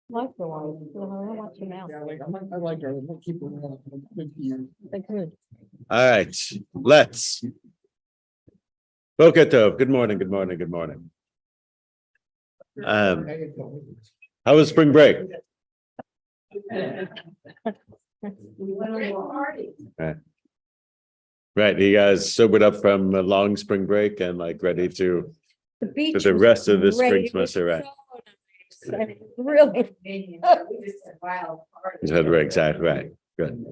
Like the light, I don't want you now. Yeah, I like her. I'll keep her around. Good for you. They could. All right, let's. Boker Tov. Good morning, good morning, good morning. How was spring break? Right, you guys sobered up from a long spring break and like ready to The beach. for the was rest of the great. spring It was semester, right? so nice. I mean, really. You had right, exactly right. Good.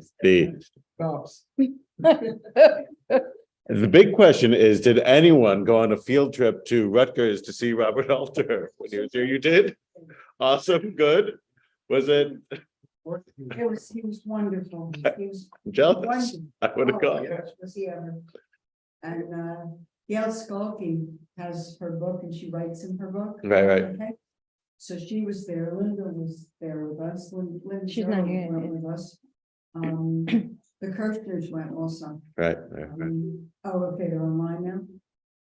The big question is, did anyone go on a field trip to Rutgers to see Robert Alter when he was here? You did? Awesome, good. Was it He was wonderful. He was jealous? wonderful. I would have Oh, gone. yes, was he ever. And Gail Skalky has her book and she writes in her book. Right, right. Okay. So she was there. Linda was there with us. Linda She's not here, went with us. The Kirchners went also. Right, right, right. Oh, okay, they're online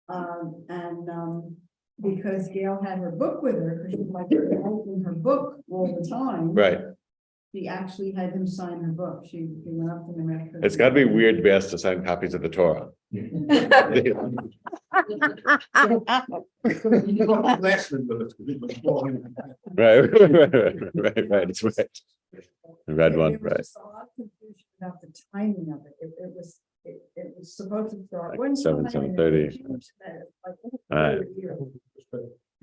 now. Because Gail had her book with her, because she like open her book all the time. Right. She actually had him sign her book. She went up to him after. It's gotta be weird to be asked to sign copies of the Torah. Right, right, it's right. The red one, There was right. just a lot of confusion about the timing of it. It was supposed to start. Like when 7:30. Like, All right.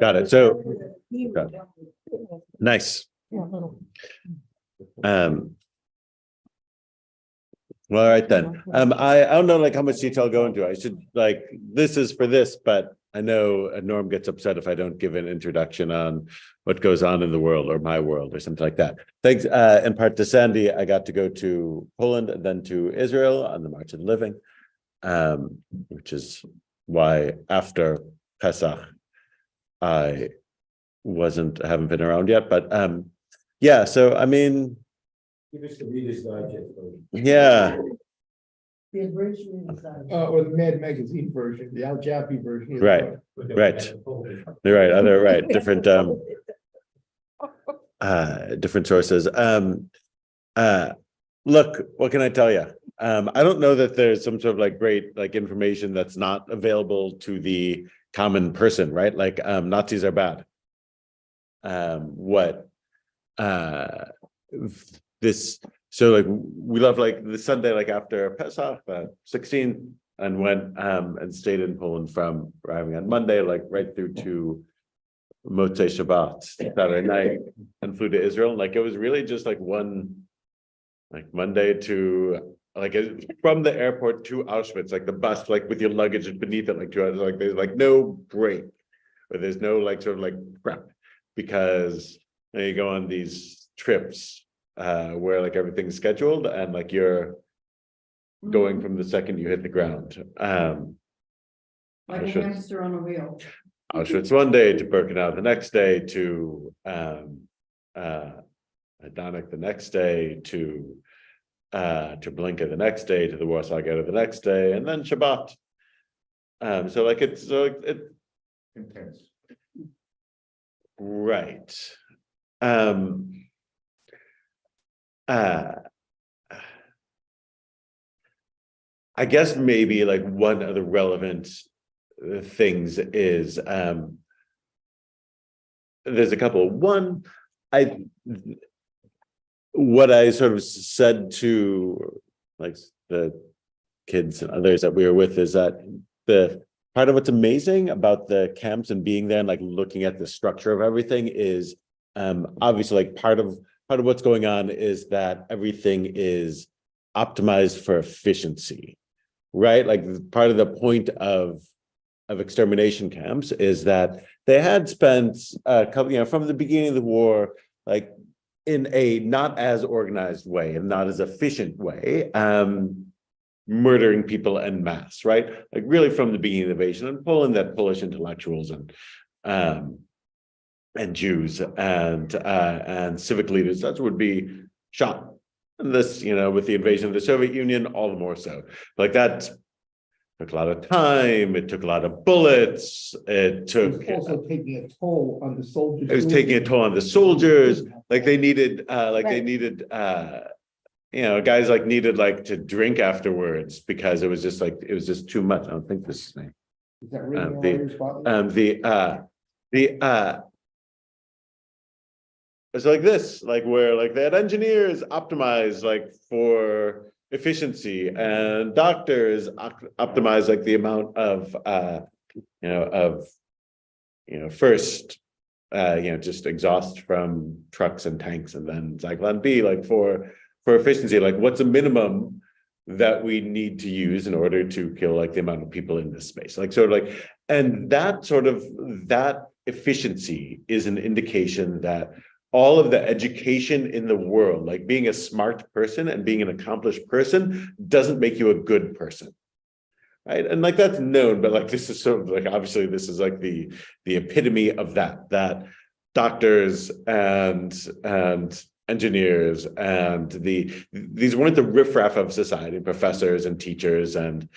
Got it. So, got nice. Yeah, a little. Well, all right then. I don't know like how much detail I'll go into. I should like, this is for this, but I know Norm gets upset if I don't give an introduction on what goes on in the world or my world or something like that. Thanks in part to Sandy, I got to go to Poland and then to Israel on the March of the Living, which is why after Pesach, I haven't been around yet, but yeah, so I mean, Give us the Reader's Digest version. yeah, The abridgment is Or the Mad Magazine version, the Al Jaffe version. Right. Right. you're right, other right, different different sources. Look, what can I tell you? I don't know that there's some sort of like great like information that's not available to the common person, right? Like Nazis are bad. So like we left like the Sunday like after Pesach 16 and went and stayed in Poland from arriving on Monday like right through to Motzei Shabbat Saturday night and flew to Israel. Like it was really just like one like Monday to like from the airport to Auschwitz, like the bus like with your luggage beneath it like 2 hours, like there's like no break or there's no like sort of like prep because you go on these trips where like everything's scheduled and like you're going from the second you hit the ground. like a hamster on a wheel. Auschwitz one day to Birkenau the next day to Adonic the next day to Blinka the next day to the Warsaw Ghetto the next day and then Shabbat. So like it's Intense. right. I guess maybe like one of the relevant things is there's a couple. One, what I sort of said to like the kids and others that we were with is that the part of what's amazing about the camps and being there and like looking at the structure of everything is obviously like part of what's going on is that everything is optimized for efficiency, right? Like part of the point of extermination camps is that they had spent a couple, from the beginning of the war, like in a not as organized way and not as efficient way, murdering people en masse, right? Like really from the beginning of the invasion, and Poland, that Polish intellectuals and Jews and civic leaders, that would be shot. And this, with the invasion of the Soviet Union, all the more so. Like that took a lot of time. It took a lot of bullets. It took. It was also taking a toll on the soldiers. It was taking a toll on the soldiers. like they needed, guys like needed like to drink afterwards because it was just too much. I don't think this is me. Is that really all the- your spot? It's like this, like where like they had engineers optimize like for efficiency and doctors optimize like the amount of first just exhaust from trucks and tanks, and then Zyklon B like for efficiency, like what's a minimum that we need to use in order to kill like the amount of people in this space, like sort of like, and that efficiency is an indication that all of the education in the world, like being a smart person and being an accomplished person, doesn't make you a good person. Right. And like that's known, but like this is sort of like obviously this is like the epitome of that doctors and engineers and these weren't the riffraff of society, professors and teachers, and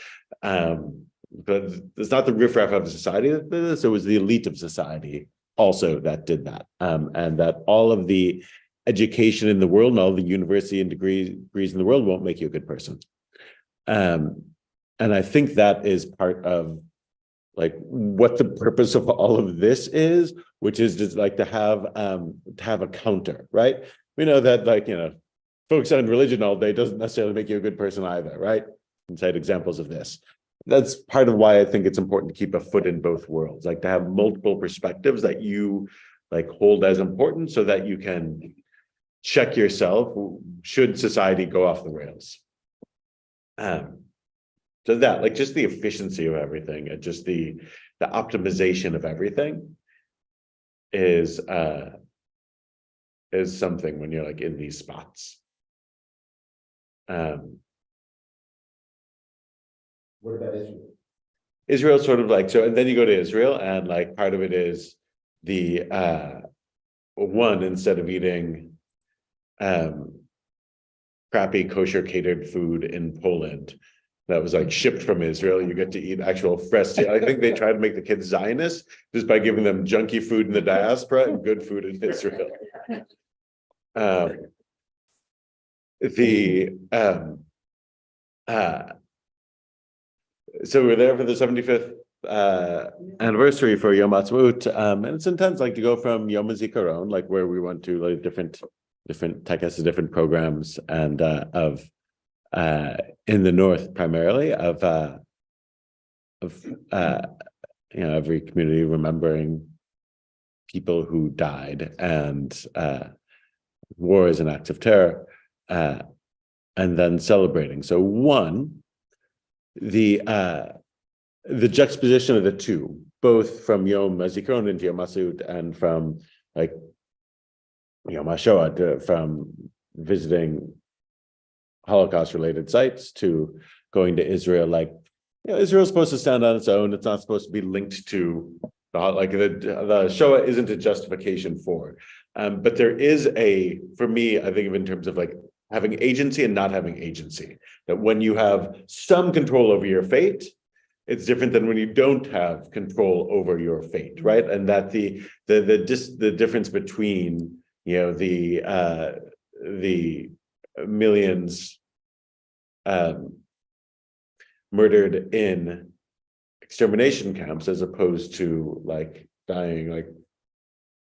but it's not the riffraff of society that did this, it was the elite of society also that did that. And that all of the education in the world and all the university and degrees in the world won't make you a good person. And I think that is part of like what the purpose of all of this is, which is just like to have a counter, right? We know that focus on religion all day doesn't necessarily make you a good person either, right? And cite examples of this. That's part of why I think it's important to keep a foot in both worlds, like to have multiple perspectives that you like hold as important so that you can check yourself should society go off the rails. So that like just the efficiency of everything and just the optimization of everything is something when you're like in these spots. What about Israel? Israel's sort of like, so, and then you go to Israel and like part of it is the one, instead of eating crappy kosher catered food in Poland that was like shipped from Israel, you get to eat actual fresh. I think they try to make the kids Zionists just by giving them junky food in the diaspora and good food in Israel. So we're there for the 75th anniversary for Yom Ha'atzmaut, and it's intense, like to go from Yom HaZikaron, like where we went to like different different programs, and in the north primarily of every community remembering people who died and wars and acts of terror, and then celebrating. So one, the juxtaposition of the two, both from Yom HaZikaron into Yom Ha'atzmaut, and from like Yom HaShoah, from visiting Holocaust-related sites to going to Israel. Like, Israel's supposed to stand on its own. It's not supposed to be linked to the Shoah isn't a justification for. But there is for me, I think of in terms of like having agency and not having agency. That when you have some control over your fate, it's different than when you don't have control over your fate, right? And that the difference between the millions murdered in extermination camps as opposed to like dying like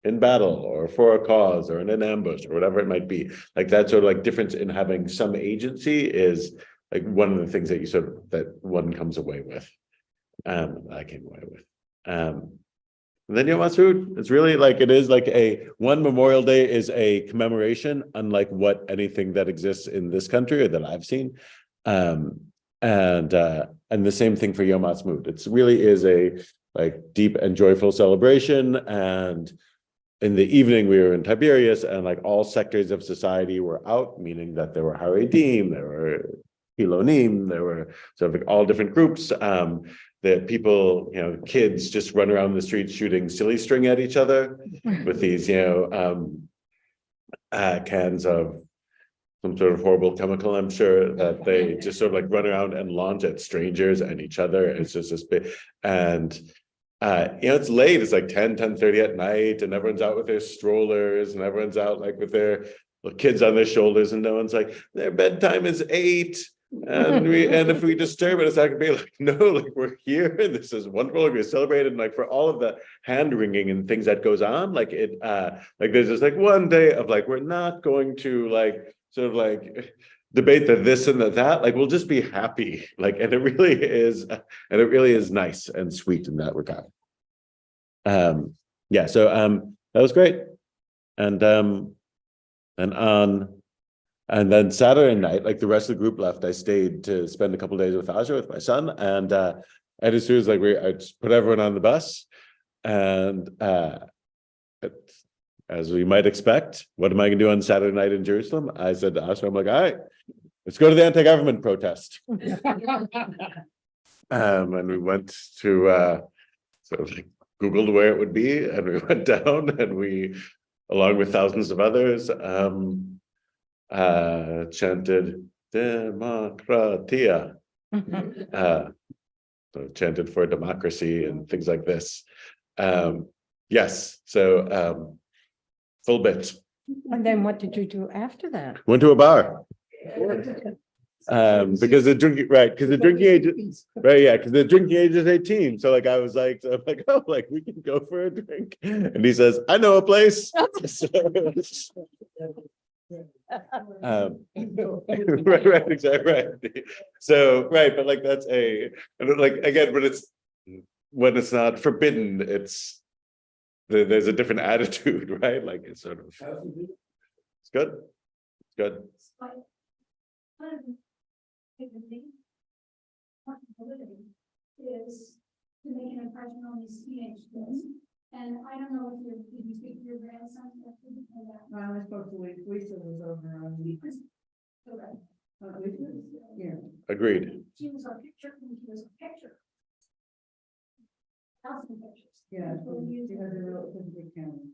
in battle or for a cause or in an ambush or whatever it might be, like that sort of like difference in having some agency is like one of the things that that one comes away with. I came away with. And then Yom Ha'atzmaut, it's really like, it is like one Memorial Day is a commemoration, unlike what anything that exists in this country or that I've seen. And the same thing for Yom Ha'atzmaut. It really is a like deep and joyful celebration. And in the evening, we were in Tiberias, and like all sectors of society were out, meaning that there were Haredim, there were Hilonim, there were sort of like all different groups. That people, kids just run around the streets shooting silly string at each other with these, cans of some sort of horrible chemical, I'm sure, that they just sort of like run around and launch at strangers and each other. It's just this big, and it's late, it's like 10:30 at night, and everyone's out with their strollers, and everyone's out like with their little kids on their shoulders, and no one's like, their bedtime is 8. And if we disturb it, it's not gonna be like, no, like we're here, and this is wonderful, we're celebrated, and like for all of the hand wringing and things that goes on, like it like there's just like one day of like, we're not going to like sort of like debate the this and the that, like we'll just be happy, like, and it really is nice and sweet in that regard. Yeah, so that was great. And then Saturday night, like the rest of the group left, I stayed to spend a couple of days with Aja, with my son, and as soon as like I just put everyone on the bus, and as we might expect, what am I gonna do on Saturday night in Jerusalem? I said to Aja, I'm like, all right, let's go to the anti-government protest. And we went to sort of like Googled where it would be, and we went down, and we, along with thousands of others, chanted Demokratia, so chanted for democracy and things like this. Yes, so full bit. And then what did you do after that? Went to a bar. Because the drinking age because the drinking age is 18. So like I'm like, oh, like we can go for a drink. And he says, I know a place. Right, exactly, right. So right, but like that's like again, but it's when it's not forbidden, there's a different attitude, right? Like it's sort of it's good. It's good. Is to make an impression on these teenage kids. And I don't know if did you speak to your grandson? I spoke to Lisa was over on the. Yeah. Agreed. She was a picture, and he was a picture. 1,000 pictures. Yeah, she has a real big camera.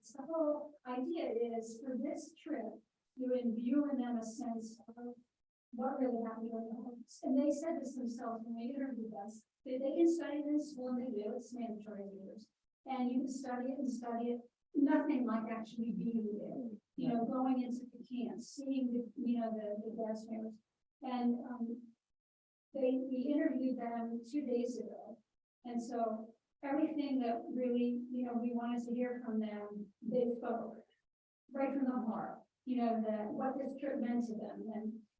So the whole idea is for this trip, you imbue in them a sense of what really happened during the Olympics. And they said this themselves when they interviewed us, that they can study it in school, and they do, it's mandatory years. And you can study it, nothing like actually being there, going into the camps, seeing the gas chambers. And we interviewed them 2 days ago. And so everything that really, we wanted to hear from them, they spoke right from the heart, what this trip meant to them,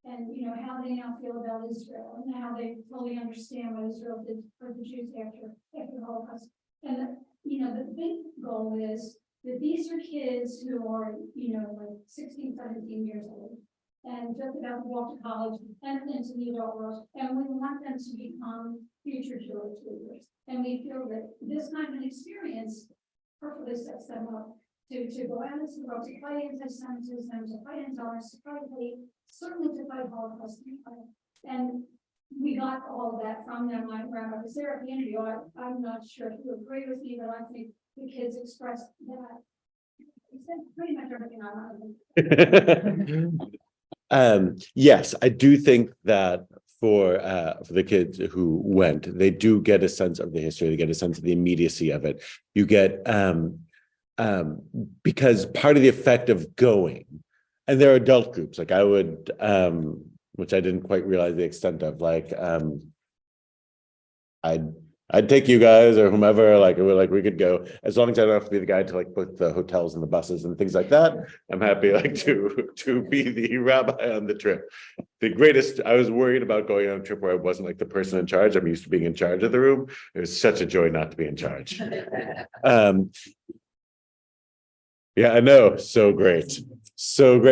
and how they now feel about Israel, and how they fully understand what Israel did for the Jews after the Holocaust. And the big goal is that these are kids who are, like 16, 17 years old, and just about to walk to college and into the adult world. And we want them to become future Jewish leaders. And we feel that this kind of an experience perfectly sets them up to go out into the world, to fight anti-Semitism, to fight intolerance, to fight hate, certainly to fight Holocaust. And we got all of that from them. Rabbi was there at the interview. I'm not sure if you agree with me, but I think the kids expressed that. He said pretty much everything I wanted. Yes, I do think that for the kids who went, they do get a sense of the history, they get a sense of the immediacy of it. You get because part of the effect of going, and there are adult groups, like I would which I didn't quite realize the extent of, like I'd take you guys or whomever, like we could go, as long as I don't have to be the guy to like put the hotels and the buses and things like that. I'm happy like to be the rabbi on the trip. The greatest, I was worried about going on a trip where I wasn't like the person in charge. I'm used to being in charge of the room. It was such a joy not to be in charge. Yeah, I know, so great. Well,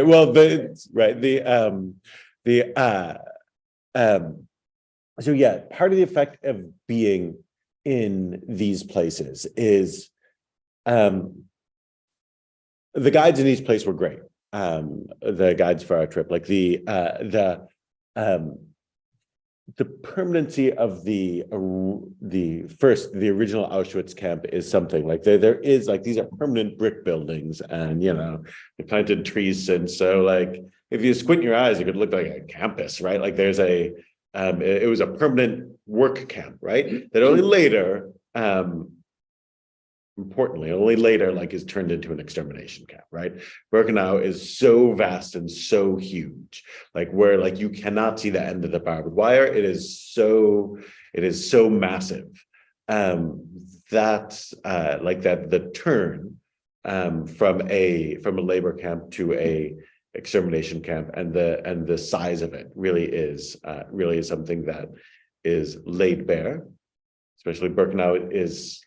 so yeah, part of the effect of being in these places is the guides in each place were great. The guides for our trip, like the permanency of the original Auschwitz camp is something. Like there is like, these are permanent brick buildings, and they planted trees since. So like if you squint your eyes, it could look like a campus, right? Like there's it was a permanent work camp, right? That only later importantly, only later, like, is turned into an extermination camp, right? Birkenau is so vast and so huge, like, where, like, you cannot see the end of the barbed wire. It is so massive, that like, that the turn from a labor camp to a extermination camp, and the size of it really is something that is laid bare. Especially Birkenau is,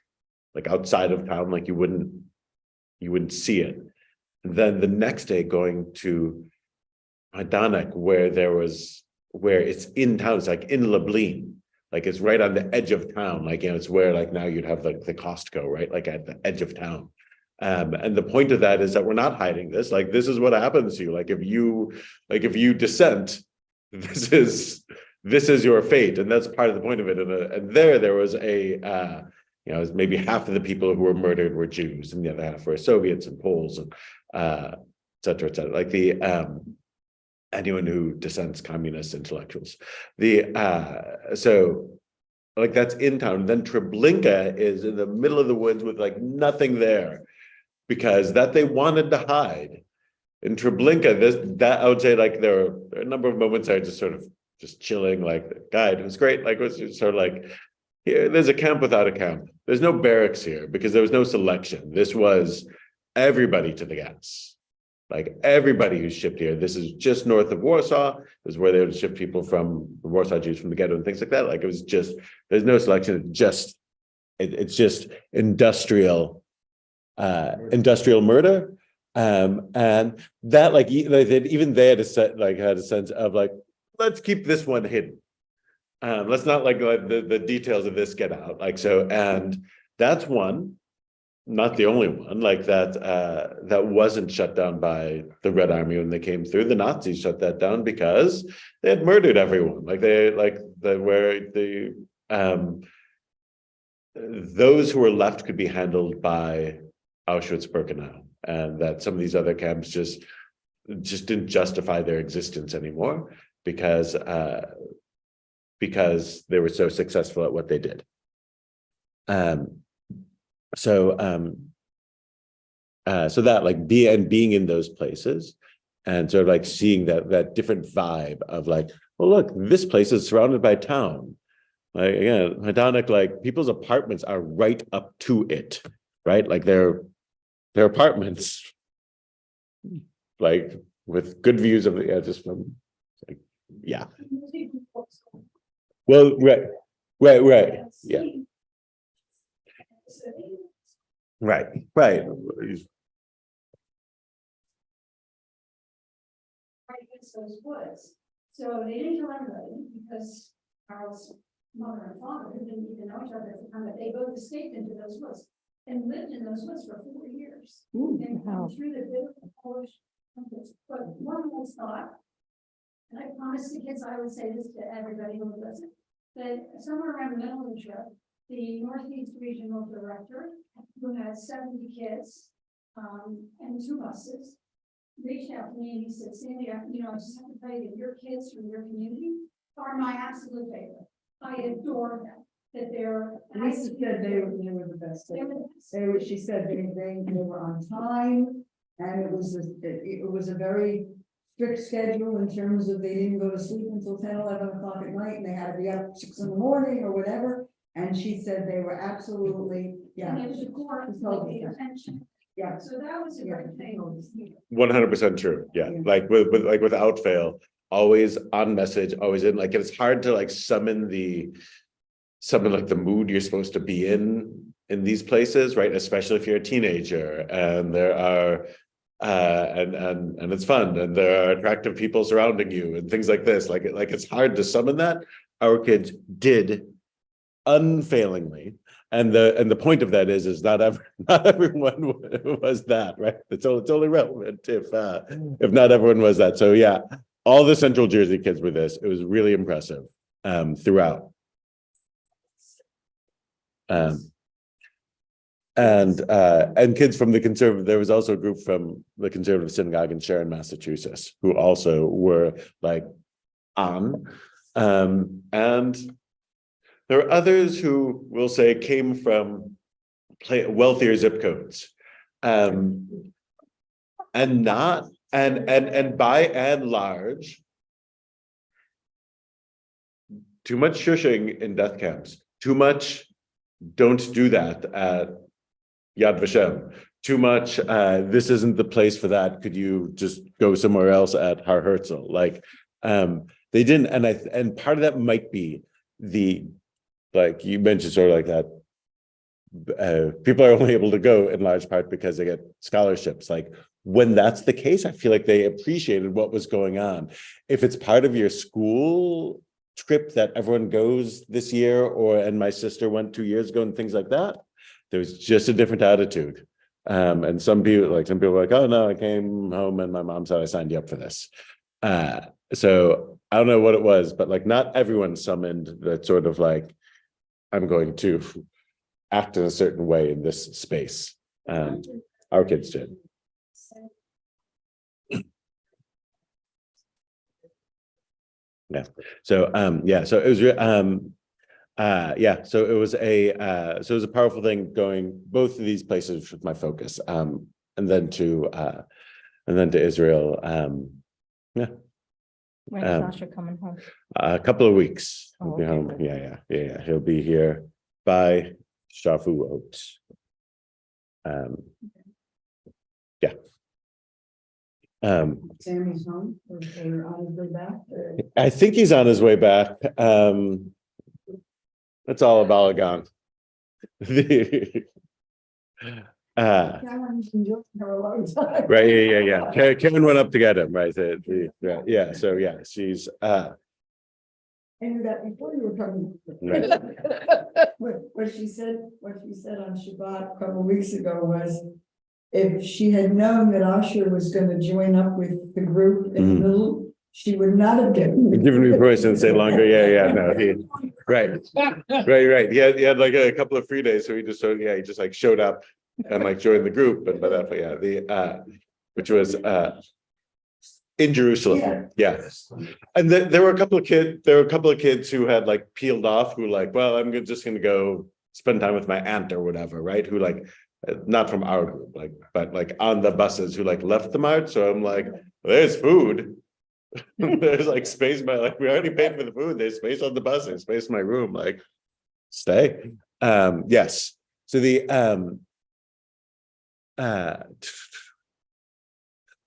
like, outside of town, like, you wouldn't see it. And then the next day going to Majdanek, where it's in town, it's like in Lublin, like, it's right on the edge of town, like, it's where, like, now you'd have like the Costco, right, like at the edge of town. And the point of that is that we're not hiding this, like, this is what happens to you, like, if you dissent, this is your fate, and that's part of the point of it. And there was a maybe half of the people who were murdered were Jews, and the other half were Soviets and Poles, and et cetera, et cetera. Like, the anyone who dissents, communist intellectuals. So, like, that's in town. Then Treblinka is in the middle of the woods with, like, nothing there, because that they wanted to hide. In Treblinka, that I would say, like, there are a number of moments I just chilling, like, the guide was great, like, it was just sort of like, here, there's a camp without a camp. There's no barracks here because there was no selection. This was everybody to the gas. Like, everybody who's shipped here. This is just north of Warsaw. This is where they would ship people from the Warsaw Jews from the ghetto and things like that. Like, it was just, there's no selection. It's just industrial murder. And that, like, even they had a sense of, like, let's keep this one hidden. Let's not like the details of this get out, like, so. And that's one, not the only one, like, that wasn't shut down by the Red Army when they came through. The Nazis shut that down because they had murdered everyone. Like, those who were left could be handled by Auschwitz-Birkenau, and that some of these other camps just didn't justify their existence anymore because they were so successful at what they did. So that, like, being in those places and sort of, like, seeing that different vibe of, like, well, look, this place is surrounded by town. Like, again, Majdanek, like, people's apartments are right up to it, right? Like, their apartments, like, with good views of the, just from, like, yeah. Well, right, yeah, right. Right against those woods. So they didn't tell everybody because Carl's mother and father didn't even know each other at the time, but they both escaped into those woods and lived in those woods for 4 years. And wow. through the biblical Polish countries. But one was thought, and I promised the kids I would say this to everybody who would listen, that somewhere around the middle of the trip, the Northeast Regional Director, who had 70 kids and 2 buses, reached out to me and he said, Sandy, I just have to tell you that your kids from your community are my absolute favorite. I adore them. That they're. Lisa said they were the best. They were the best. She said they were on time, and it was a very strict schedule in terms of they didn't go to sleep until 10, 11 o'clock at night, and they had to be up 6 in the morning or whatever. And she said they were absolutely, yeah. And it was a core, like the attention. Yeah. So that was a great thing. 100% true. Yeah. Yeah. Like without fail, always on message, always in, like, it's hard to, like, summon like the mood you're supposed to be in these places, right? Especially if you're a teenager and there are and it's fun and there are attractive people surrounding you and things like this. Like it's hard to summon that. Our kids did unfailingly. And the point of that is not everyone was that, right? It's only relevant if not everyone was that. So yeah, all the Central Jersey kids were this. It was really impressive throughout. And kids from the conservative, there was also a group from the conservative synagogue in Sharon, Massachusetts, who also were, like, on. And There are others who will say came from wealthier zip codes. And not, and by and large, too much shushing in death camps, too much, don't do that at Yad Vashem, too much, this isn't the place for that, could you just go somewhere else at Har Herzl? Like, they didn't, and part of that might be like you mentioned, sort of like that, people are only able to go in large part because they get scholarships. Like, when that's the case, I feel like they appreciated what was going on. If it's part of your school trip that everyone goes this year, and my sister went 2 years ago and things like that, there's just a different attitude. And some people were like, oh no, I came home and my mom said I signed you up for this. So I don't know what it was, but like not everyone summoned that sort of like, I'm going to act in a certain way in this space. Our kids did. Yeah. So so it was so it was a powerful thing going both of these places with my focus. And then to Israel. When is Asher coming home? A couple of weeks. He'll be Okay, home. good. Yeah. He'll be here by Shavuot. Yeah. Sammy's home, or on his way back, or? I think he's on his way back. That's all a balagan. Cameron's been joking her a long time. Right. Yeah. Karen went up to get him. Right. Yeah. So yeah, she's. I knew that before you were coming. Right. What she said on Shabbat a couple of weeks ago was, if she had known that Asher was going to join up with the group in the middle, she would not have given me permission to stay longer. Yeah. No. Right. He had like a couple of free days, so he just like showed up and like joined the group, and by that point, which was in Jerusalem. Yeah. And there were a couple of kids who had like peeled off, who like, well, I'm just gonna go spend time with my aunt or whatever, right? Who like, not from our group, like, but like on the buses, who like left them out. So I'm like, well, there's food. There's like space, but like we already paid for the food. There's space on the bus, there's space in my room, like stay. Yes. So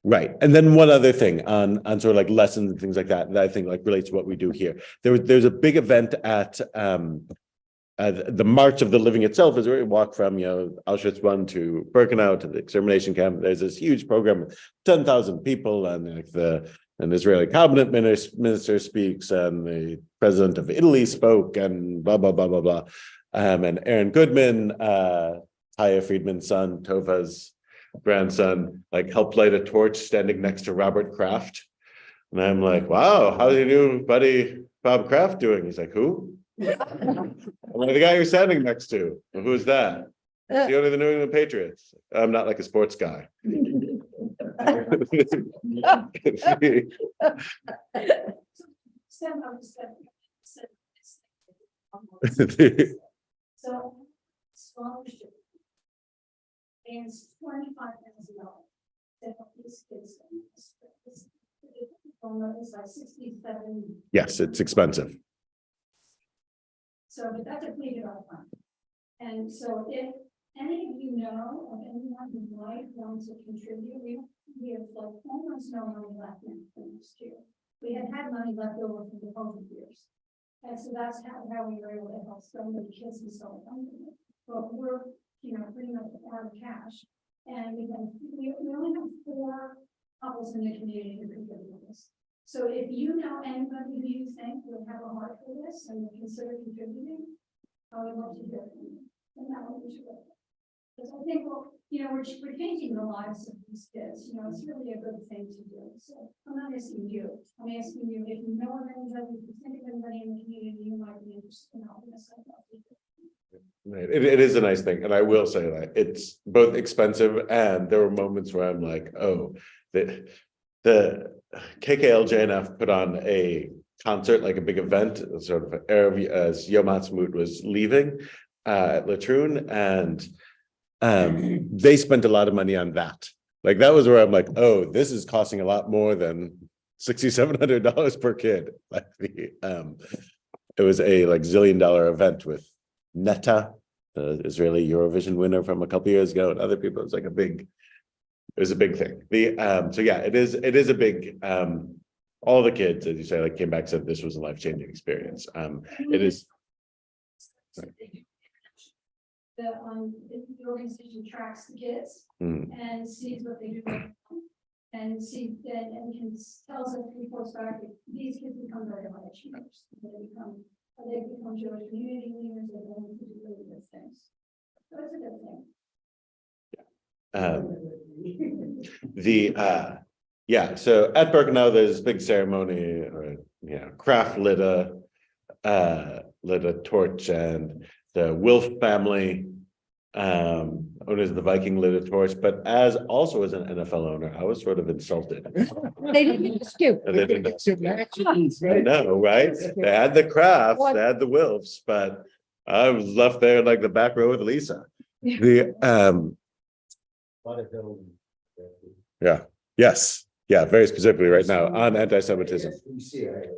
right. And then one other thing on sort of like lessons and things like that I think like relates to what we do here. There's a big event at the March of the Living itself, is where we walk from Auschwitz I to Birkenau to the extermination camp. There's this huge program, 10,000 people, and like an Israeli cabinet minister speaks, and the president of Italy spoke, and blah blah blah blah blah. And Aaron Goodman, Taya Friedman's son, Tova's grandson, like helped light a torch standing next to Robert Kraft. And I'm like, wow, how's your new buddy Bob Kraft doing? He's like, who? I'm like, the guy you're standing next to. Well, who's that? The owner of the New England Patriots. I'm not like a sports guy. So scholarship and $25,000 to help these kids. It's like 67. Yes, it's expensive. So, but that's a pretty good upfront. And so if any of you know of anyone who might want to contribute, we have like almost no money left in for next year. We had money left over from the COVID years. And so that's how we were able to help so many kids and so on. But we're, pretty much out of cash. And we only have 4 couples in the community who contribute to this. So if you know anybody who you think would have a heart for this and would consider contributing, I would love to hear from you. And that would be terrific. Because I think, we're changing the lives of these kids. It's really a good thing to do. So I'm not asking you. I'm asking you if you know of anybody, if you think of anybody in the community, you might be interested in helping us. Right. It is a nice thing. And I will say that it's both expensive, and there were moments where I'm like, oh, the KKLJNF put on a concert, like a big event, sort of as Yom Ha'atzmaut was leaving at Latrine, and they spent a lot of money on that. Like that was where I'm like, oh, this is costing a lot more than $6,700 per kid. Like it was a like $1 zillion event with Netta, the Israeli Eurovision winner from a couple years ago, and other people. It was like it was a big thing. So yeah, it is a big all the kids, as you say, like came back and said this was a life-changing experience. It is. The organization tracks the kids and sees what they do and can tells us, reports back that these kids become very high achievers. They become Jewish community leaders. They're going to do really good things. So it's a good thing. Yeah, so at Birkenau there's a big ceremony, or Kraft lit a torch, and the Wilf family owners of the Viking lit a torch, but as an NFL owner, I was sort of insulted. They didn't ask you. I know, right? They had the Crafts, they had the Wilfs, but I was left there in like the back row with Lisa. Yeah, very specifically right now on anti-Semitism.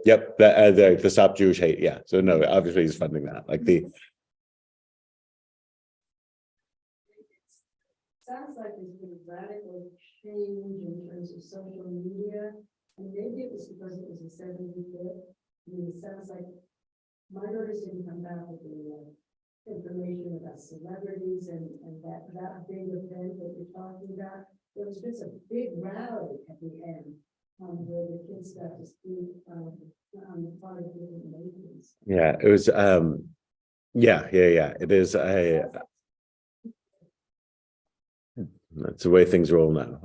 Yep, the Stop Jewish Hate. Yeah, so no, obviously he's funding that. Like Sounds like there's been a radical change in terms of social media, and maybe it was because it was a 70-bit. I mean, it sounds like my daughters didn't come back with the information about celebrities and that big event that you're talking about. There was just a big rally at the end where the kids got to speak on the part of different nations. yeah, it was it is that's the way things roll now.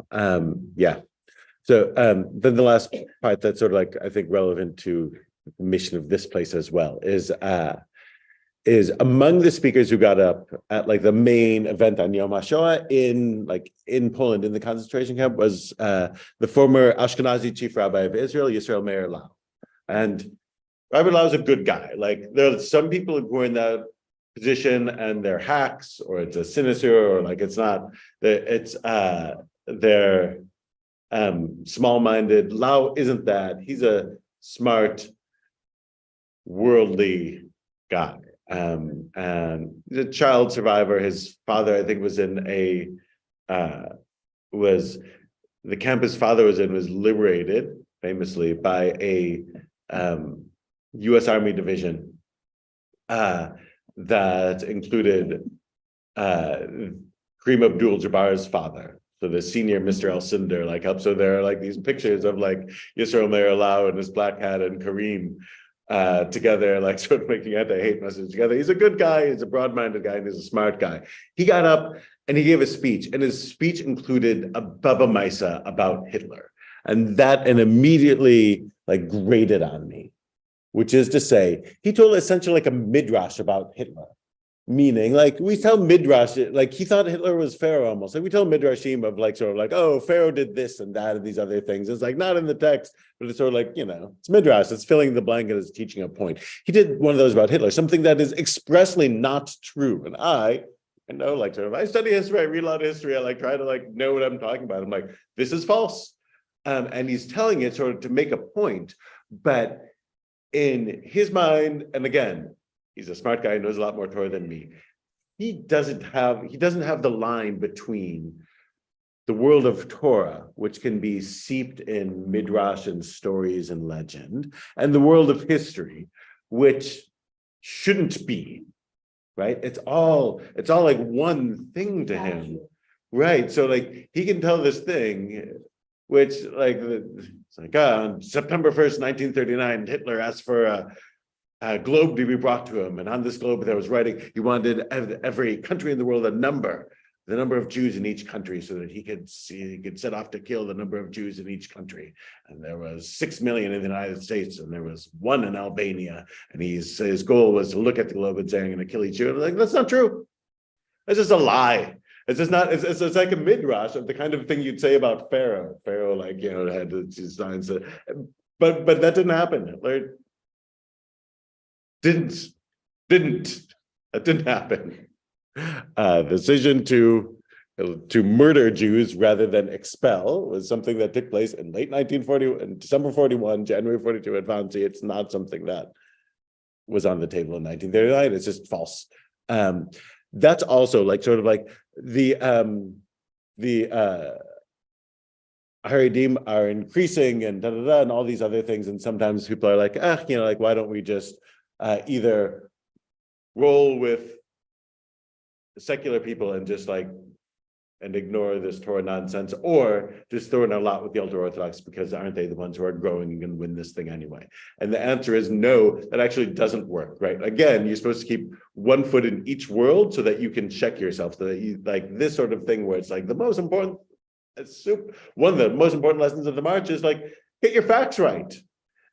So then the last part that's sort of like I think relevant to the mission of this place as well is among the speakers who got up at like the main event on Yom HaShoah in Poland in the concentration camp was the former Ashkenazi chief rabbi of Israel, Yisrael Meir Lau. And Rabbi Lau is a good guy. Like there are some people who are in that position and they're hacks, or it's a sinister, or like it's not. They're small-minded. Lau isn't that. He's a smart, worldly guy. And he's a child survivor. His father, I think, was the camp his father was in was liberated famously by a U.S. Army division that included Kareem Abdul-Jabbar's father. So the senior Mr. El Cinder helps. So there are like these pictures of like Yisrael Meir Lau in his black hat and Kareem together, like sort of making anti-hate message together. He's a good guy, he's a broad-minded guy, and he's a smart guy. He got up and he gave a speech, and his speech included a Baba Misa about Hitler. And immediately like grated on me, which is to say, he told essentially like a midrash about Hitler. Meaning, like we tell midrash, like he thought Hitler was Pharaoh almost. Like we tell midrashim of like sort of like, oh, Pharaoh did this and that and these other things. It's like not in the text, but it's sort of like, it's midrash. It's filling the blank and it's teaching a point. He did one of those about Hitler, something that is expressly not true. And I know, like sort of, I study history, I read a lot of history, I like try to like know what I'm talking about. I'm like, this is false. And he's telling it sort of to make a point, but in his mind, and again, he's a smart guy, knows a lot more Torah than me. He doesn't have the line between the world of Torah, which can be seeped in midrash and stories and legend, and the world of history, which shouldn't be, right? It's all like one thing to him, right? So like he can tell this thing, which like it's like on September 1st, 1939, Hitler asked for a globe to be brought to him, and on this globe there was writing he wanted every country in the world the number of Jews in each country, so that he could set off to kill the number of Jews in each country. And there was 6 million in the United States, and there was 1 in Albania. And his goal was to look at the globe and say, I'm going to kill each Jew. And like, that's not true. That's just a lie. It's just not, it's like a midrash of the kind of thing you'd say about Pharaoh. Pharaoh, like, had these signs that, but that didn't happen. Hitler didn't, that didn't happen. The decision to murder Jews rather than expel was something that took place in late 1940, in December 41, January 42 at Wannsee. It's not something that was on the table in 1939. It's just false. That's also like sort of like the Haredim are increasing and and all these other things. And sometimes people are like, like, why don't we just either roll with secular people and just like, and ignore this Torah nonsense, or just throw in a lot with the ultra-Orthodox because aren't they the ones who are growing and going to win this thing anyway? And the answer is no, that actually doesn't work, right? Again, you're supposed to keep one foot in each world so that you can check yourself, so that you like this sort of thing where it's like the most important, one of the most important lessons of the march is like, get your facts right.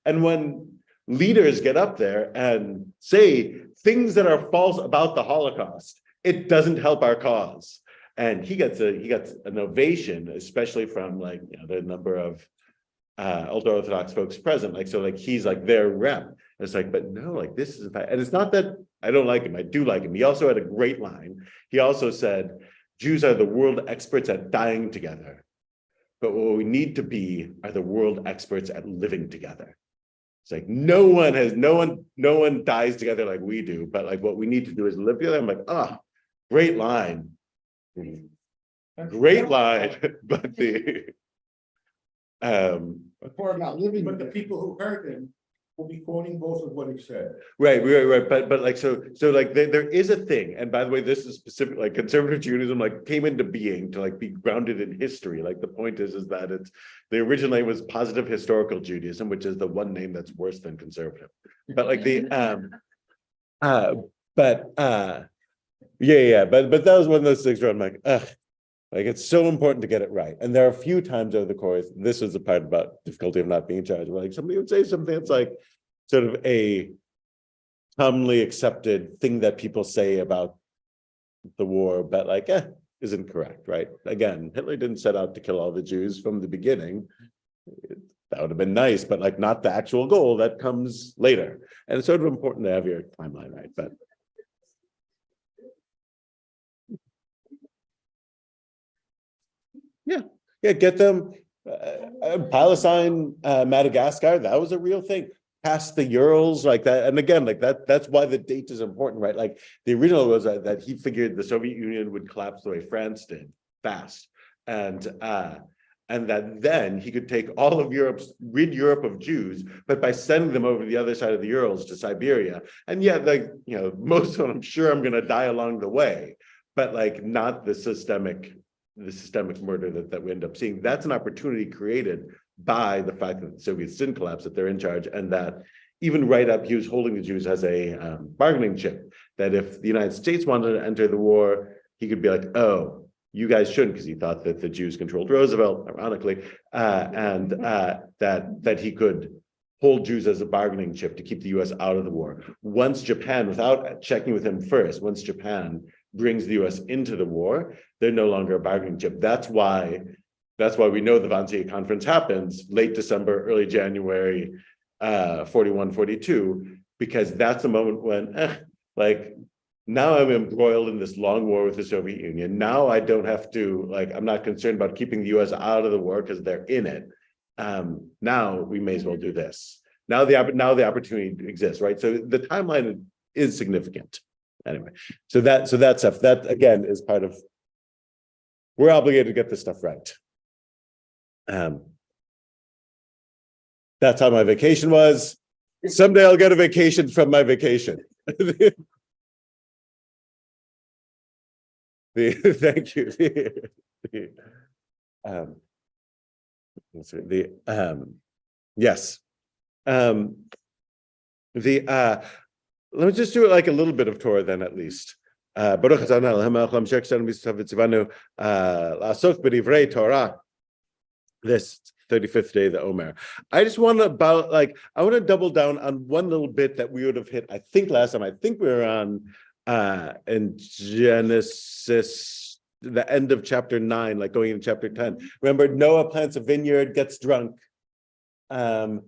And when leaders get up there and say things that are false about the Holocaust, it doesn't help our cause. And he gets an ovation, especially from like the number of ultra-Orthodox folks present. Like, so like he's like their rep. And it's like, but no, like this is a fact. And it's not that I don't like him, I do like him. He also had a great line. He also said, Jews are the world experts at dying together. But what we need to be are the world experts at living together. It's like no one dies together like we do, but like what we need to do is live together. I'm like, great line. Great line, but the But the people who heard him will be quoting both of what he said. right. But like so like there is a thing, and by the way, this is specific. Like conservative Judaism like came into being to like be grounded in history. Like the point is that it's the original name was Positive Historical Judaism, which is the one name that's worse than conservative. But like the but that was one of those things where I'm like, like it's so important to get it right. And there are a few times over the course, this was the part about difficulty of not being in charge, where like somebody would say something that's like sort of a commonly accepted thing that people say about the war, but like, isn't correct, right? Again, Hitler didn't set out to kill all the Jews from the beginning. That would have been nice, but like not the actual goal that comes later. And it's sort of important to have your timeline right, but. Yeah, get them. Palestine, Madagascar, that was a real thing. Past the Urals, like that, and again, like that's why the date is important, right? Like the original was that he figured the Soviet Union would collapse the way France did, fast, and that then he could take all of rid Europe of Jews, but by sending them over the other side of the Urals to Siberia, and like most of them, I'm sure I'm going to die along the way, but like not the systemic murder that we end up seeing. That's an opportunity created by the fact that the Soviets didn't collapse, that they're in charge, and that even right up, he was holding the Jews as a bargaining chip, that if the United States wanted to enter the war, he could be like, oh, you guys shouldn't, because he thought that the Jews controlled Roosevelt, ironically, and that he could hold Jews as a bargaining chip to keep the US out of the war. Once Japan, without checking with him first, once Japan brings the US into the war, they're no longer a bargaining chip. That's why we know the Wannsee Conference happens late December, early January, 41, 42, because that's the moment when, like, now I'm embroiled in this long war with the Soviet Union. Now I don't have to, like, I'm not concerned about keeping the US out of the war because they're in it. Now we may as well do this. Now the opportunity exists, right? So the timeline is significant. Anyway, so that stuff, that again is part of, we're obligated to get this stuff right. That's how my vacation was. Someday I'll get a vacation from my vacation. Thank you. Yes. Let me just do it like a little bit of Torah then, at least. Baruch atah Adonai Eloheinu melech haolam asher tzivanu la'asok b'divrei Torah. This 35th day of the Omer. I just want to I want to double down on one little bit that we would have hit, I think last time. I think we were on in Genesis the end of chapter 9, like going into chapter 10. Remember, Noah plants a vineyard, gets drunk, and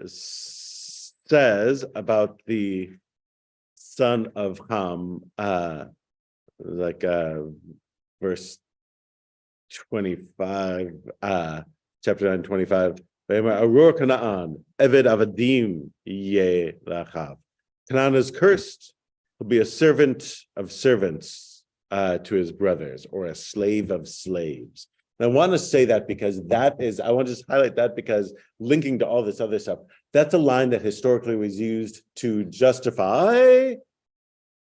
says about the son of Ham, verse 25, chapter 9, 25. Arur Canaan, Eved Avadim ye lachav. Canaan is cursed. He'll be a servant of servants to his brothers, or a slave of slaves. And I want to say that because I want to just highlight that because linking to all this other stuff, that's a line that historically was used to justify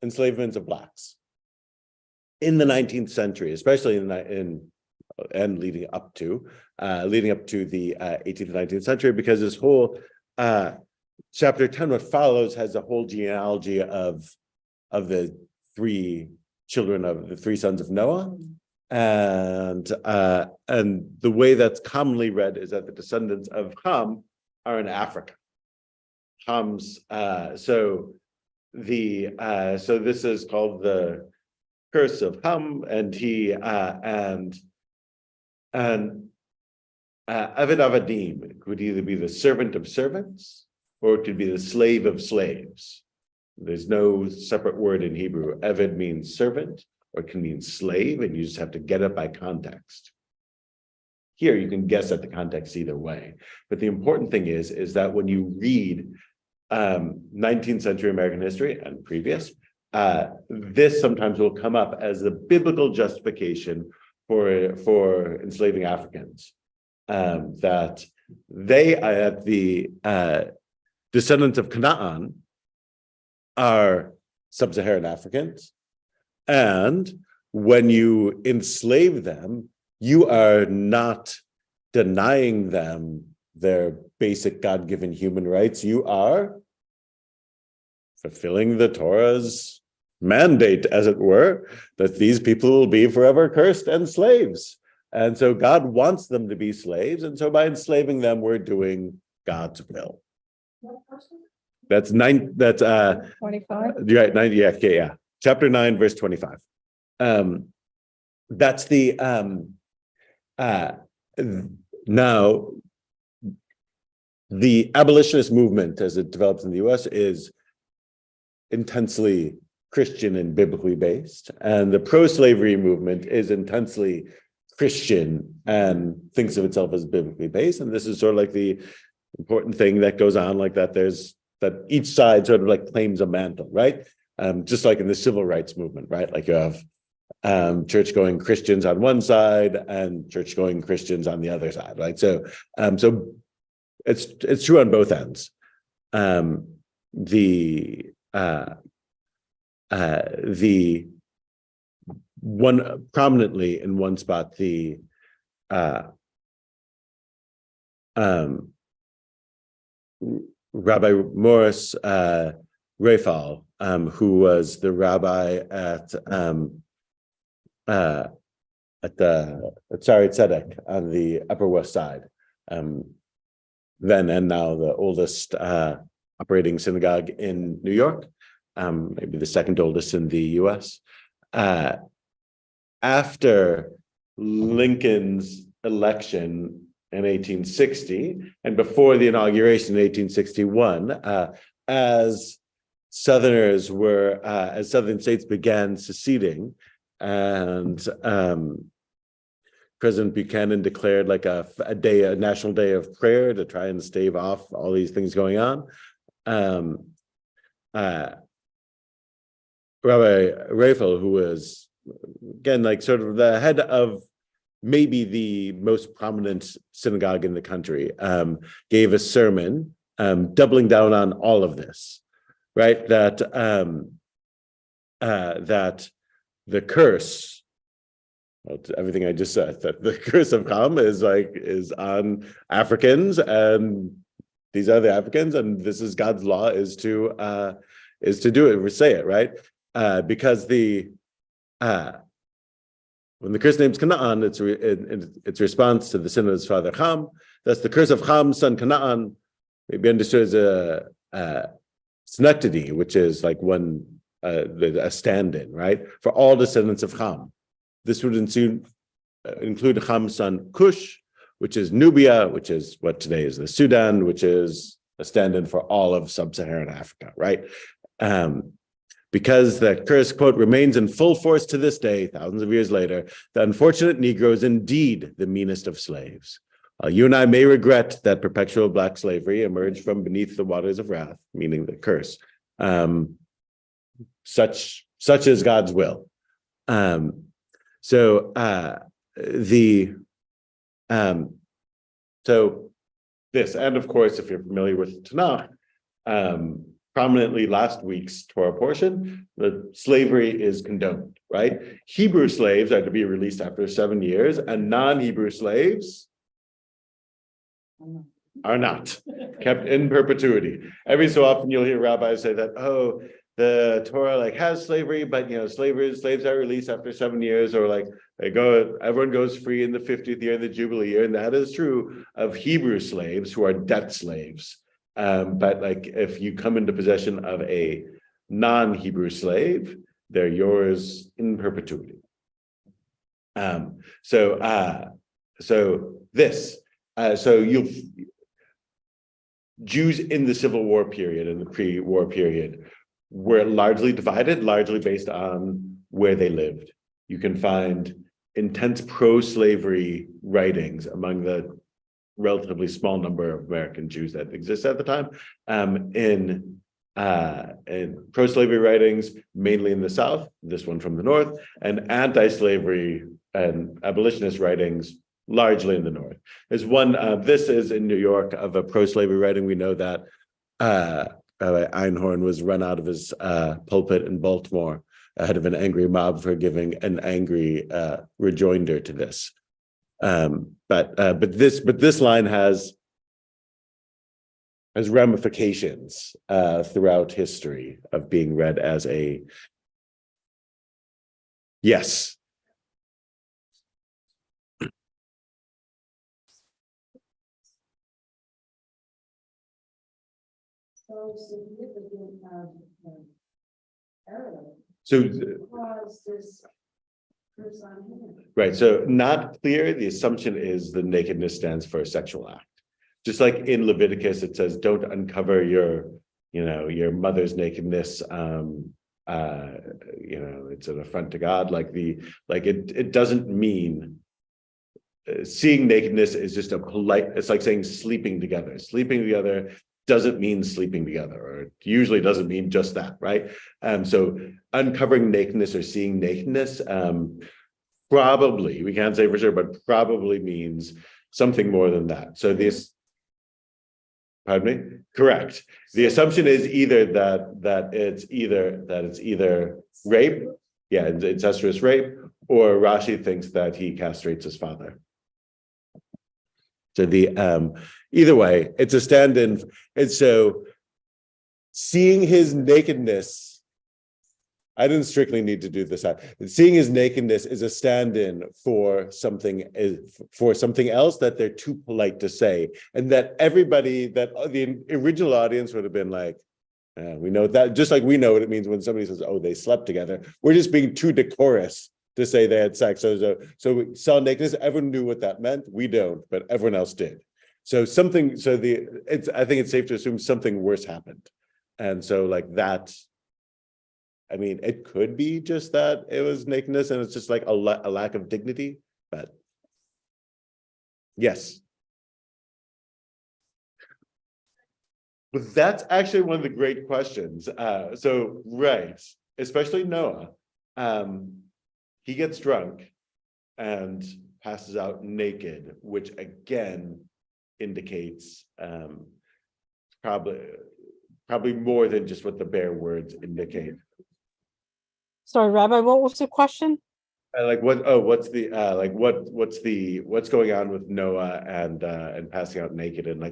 enslavement of blacks in the 19th century, especially and leading up to the 18th and 19th century, because this whole chapter 10, what follows, has a whole genealogy of the three children of the three sons of Noah. And the way that's commonly read is that the descendants of Ham are in Africa. Ham's so this is called the curse of Ham, and he Avid Avadim could either be the servant of servants or it could be the slave of slaves. There's no separate word in Hebrew. Avid means servant, or it can mean slave, and you just have to get it by context. Here, you can guess at the context either way. But the important thing is that when you read 19th century American history and previous, this sometimes will come up as the biblical justification for enslaving Africans. That they, the descendants of Canaan, are sub-Saharan Africans, and when you enslave them, you are not denying them their basic God-given human rights. You are fulfilling the Torah's mandate, as it were, that these people will be forever cursed and slaves. And so God wants them to be slaves, and so by enslaving them, we're doing God's will. That's 25. You're right, 90, yeah. Chapter 9, verse 25. That's the now the abolitionist movement as it develops in the US is intensely Christian and biblically based, and the pro-slavery movement is intensely Christian and thinks of itself as biblically based. And this is sort of like the important thing that goes on, like that that each side sort of like claims a mantle, right? Just like in the civil rights movement, right? Like you have church-going Christians on one side and church-going Christians on the other side, right? So it's true on both ends. The one prominently in one spot, the Rabbi Morris Raphael, who was the rabbi at Tzarei Tzedek on the Upper West Side, then and now the oldest operating synagogue in New York, maybe the second oldest in the US. After Lincoln's election in 1860 and before the inauguration in 1861, as Southern states began seceding, and President Buchanan declared like a national day of prayer to try and stave off all these things going on. Rabbi Raphael, who was again like sort of the head of maybe the most prominent synagogue in the country, gave a sermon doubling down on all of this, right? That the curse, everything I just said, that the curse of Ham is on Africans, and these are the Africans, and this is God's law is to do it, or say it, right? Because when the curse names Canaan, its response to the sin of his father Ham. That's the curse of Ham, son Canaan, may be understood as a Synecdoche, which is like when a stand-in, right, for all descendants of Ham. This would include Ham's son Cush, which is Nubia, which is what today is the Sudan, which is a stand-in for all of sub-Saharan Africa, right? Because the curse, quote, remains in full force to this day, thousands of years later, the unfortunate Negro is indeed the meanest of slaves. You and I may regret that perpetual Black slavery emerged from beneath the waters of wrath, meaning the curse. Such is God's will. So this, and of course, if you're familiar with Tanakh, prominently last week's Torah portion, the slavery is condoned, right? Hebrew slaves are to be released after 7 years, and non-Hebrew slaves are not, kept in perpetuity. Every so often you'll hear rabbis say that, oh, the Torah has slavery, but slaves are released after 7 years, or everyone goes free in the 50th year, the Jubilee year, and that is true of Hebrew slaves who are debt slaves. But if you come into possession of a non-Hebrew slave, they're yours in perpetuity. Jews in the Civil War period and the pre-war period were largely divided, largely based on where they lived. You can find intense pro-slavery writings among the relatively small number of American Jews that exist at the time, in pro-slavery writings, mainly in the South, this one from the North, and anti-slavery and abolitionist writings, largely in the North. There's one, this is in New York, of a pro-slavery writing. We know that Einhorn was run out of his pulpit in Baltimore ahead of an angry mob for giving an angry rejoinder to this. But this line has ramifications throughout history of being read as a yes. So significant error. So Cause this curse on him. right, so not clear. The assumption is the nakedness stands for a sexual act. Just like in Leviticus, it says, don't uncover your mother's nakedness. It's an affront to God. It doesn't mean seeing nakedness is just a polite, it's like saying sleeping together. Sleeping together doesn't mean sleeping together, or it usually doesn't mean just that, right? So uncovering nakedness or seeing nakedness, probably, we can't say for sure, but probably means something more than that. So this, pardon me? Correct. The assumption is either that it's either rape, incestuous rape, or Rashi thinks that he castrates his father. So either way, it's a stand-in. And so seeing his nakedness, I didn't strictly need to do this. Seeing his nakedness is a stand-in for something else that they're too polite to say. And that everybody, that the original audience would have been like, we know that, just like we know what it means when somebody says, oh, they slept together. We're just being too decorous to say they had sex. So we saw nakedness, everyone knew what that meant. We don't, but everyone else did. So I think it's safe to assume something worse happened. And so that, it could be just that it was nakedness and it's just a lack of dignity, but yes. But that's actually one of the great questions. Right, especially Noah. He gets drunk and passes out naked, which again indicates probably more than just what the bare words indicate. Sorry, Rabbi, what was the question? What's going on with Noah and passing out naked, and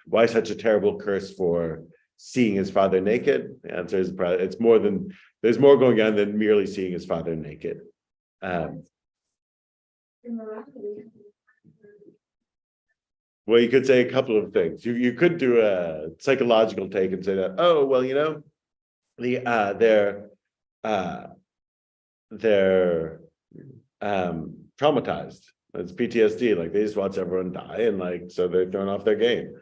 why such a terrible curse for seeing his father naked? The answer is probably there's more going on than merely seeing his father naked. Well, you could say a couple of things. You could do a psychological take and say that, oh, well, they're traumatized. It's PTSD, like they just watch everyone die, and like so they're thrown off their game.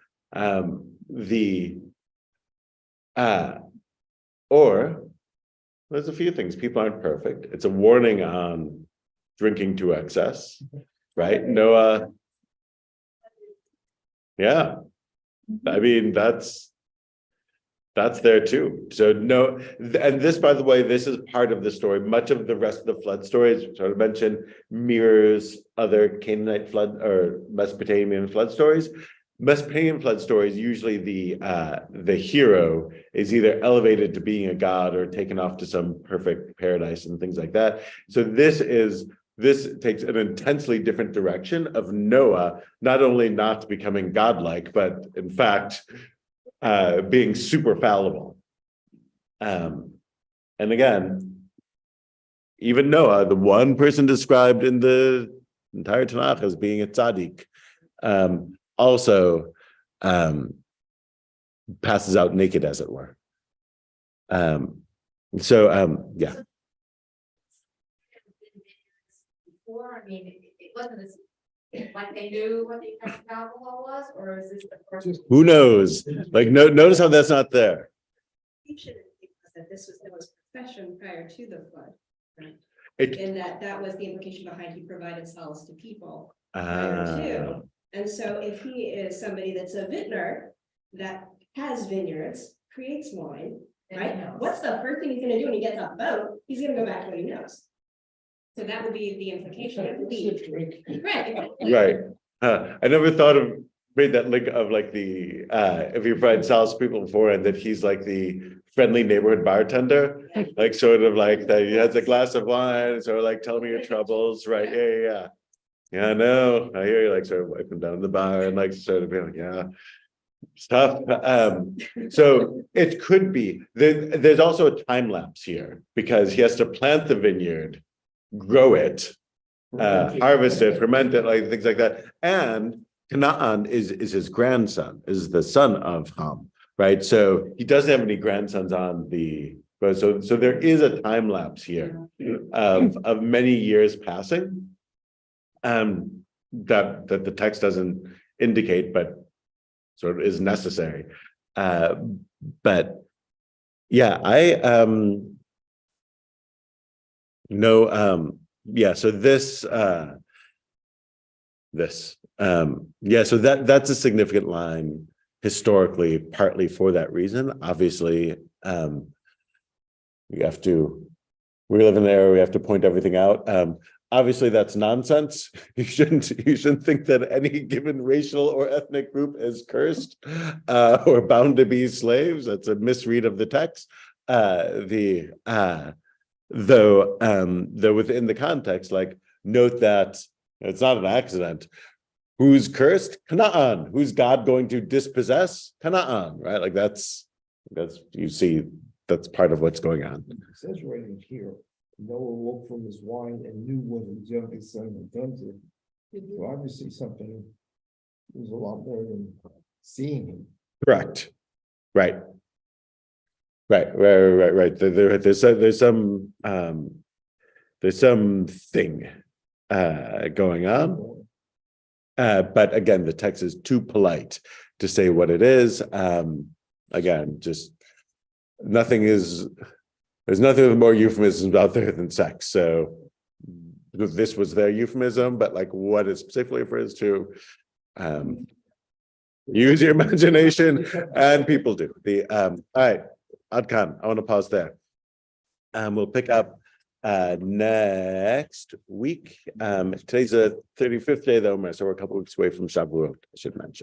Or there's a few things. People aren't perfect. It's a warning on drinking to excess, right? Noah. Yeah. I mean, that's there too. So no, and this, by the way, this is part of the story. Much of the rest of the flood stories, sort of mentioned, mirrors other Canaanite flood or Mesopotamian flood stories. Mesopotamian flood stories, usually the hero is either elevated to being a god or taken off to some perfect paradise and things like that. So this takes an intensely different direction of Noah, not only not becoming godlike, but in fact, being super fallible. And again, even Noah, the one person described in the entire Tanakh as being a tzaddik, also passes out naked, as it were. Yeah. Before, I mean, it wasn't this, like they knew what the effect of alcohol was, or is this the first? Who knows? Like, notice how that's not there. That this was Noah's profession prior to the flood, right? It, And that was the implication behind he provided solace to people prior to. And so if he is somebody that's a vintner that has vineyards, creates wine, right? What's the first thing he's gonna do when he gets off the boat? He's gonna go back to what he knows. So that would be the implication, I believe. Right. right. I never thought of made that link of like the if you've read Sal's people before, and that he's like the friendly neighborhood bartender, like sort of like that he has a glass of wine, sort of like tell me your troubles, right? Yeah. Yeah, I know. I hear you, like sort of wiping down the bar and like sort of being like, yeah, it's tough. So it could be there's also a time lapse here because he has to plant the vineyard, grow it, harvest it, ferment it, like things like that. And Canaan is his grandson, is the son of Ham, right? So he doesn't have any grandsons on the so there is a time lapse here of many years passing. That the text doesn't indicate, but sort of is necessary. But yeah, yeah, so so that's a significant line historically, partly for that reason. Obviously, we live in there, we have to point everything out. Obviously, that's nonsense. You shouldn't think that any given racial or ethnic group is cursed or bound to be slaves. That's a misread of the text. Though within the context, like note that it's not an accident. Who's cursed? Canaan. Who's God going to dispossess? Canaan, right? Like that's you see that's part of what's going on. It says right in here, Noah woke from his wine and knew what his youngest son had done to him. So obviously something, there's a lot more than seeing him. Correct. Right. There's something going on. But again, the text is too polite to say what it is. Again, just there's nothing with more euphemisms out there than sex. So this was their euphemism, but like what it specifically refers to, use your imagination, and people do. All right, Adkan, I want to pause there. We'll pick up next week. Today's the 35th day of the Omer, so we're a couple weeks away from Shavuot, I should mention.